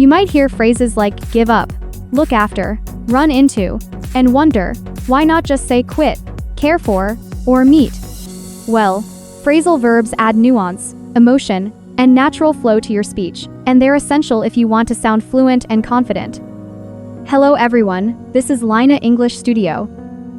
You might hear phrases like give up, look after, run into, and wonder, why not just say quit, care for, or meet? Well, phrasal verbs add nuance, emotion, and natural flow to your speech, and they're essential if you want to sound fluent and confident. Hello everyone, this is Lina English Studio.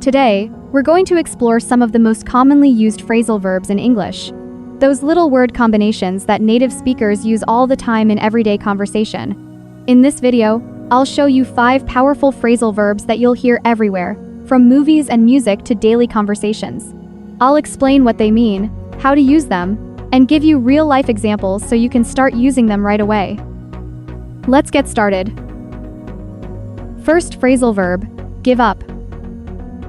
Today, we're going to explore some of the most commonly used phrasal verbs in English. Those little word combinations that native speakers use all the time in everyday conversation. In this video, I'll show you 5 powerful phrasal verbs that you'll hear everywhere, from movies and music to daily conversations. I'll explain what they mean, how to use them, and give you real-life examples so you can start using them right away. Let's get started. First phrasal verb, give up.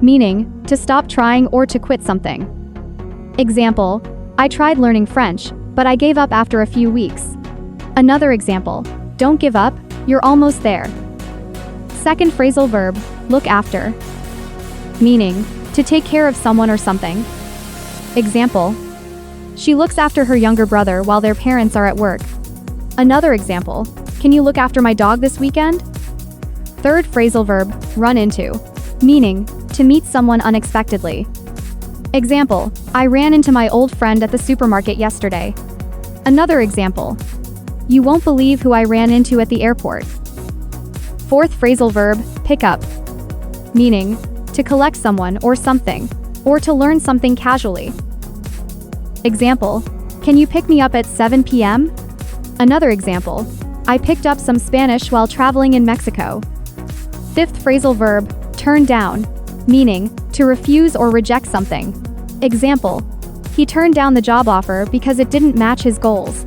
Meaning, to stop trying or to quit something. Example, I tried learning French, but I gave up after a few weeks. Another example, don't give up, you're almost there. Second phrasal verb, look after. Meaning, to take care of someone or something. Example, she looks after her younger brother while their parents are at work. Another example, can you look after my dog this weekend? Third phrasal verb, run into. Meaning, to meet someone unexpectedly. Example, I ran into my old friend at the supermarket yesterday. Another example, you won't believe who I ran into at the airport. Fourth phrasal verb, pick up. Meaning, to collect someone or something, or to learn something casually. Example, can you pick me up at 7 p.m.? Another example, I picked up some Spanish while traveling in Mexico. Fifth phrasal verb, turn down. Meaning, to refuse or reject something. Example, he turned down the job offer because it didn't match his goals.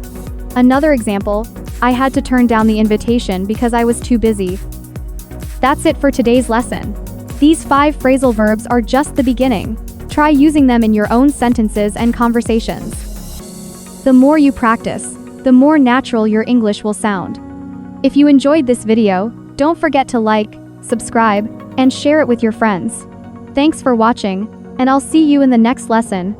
Another example, I had to turn down the invitation because I was too busy. That's it for today's lesson. These 5 phrasal verbs are just the beginning. Try using them in your own sentences and conversations. The more you practice, the more natural your English will sound. If you enjoyed this video, don't forget to like, subscribe, and share it with your friends. Thanks for watching, and I'll see you in the next lesson.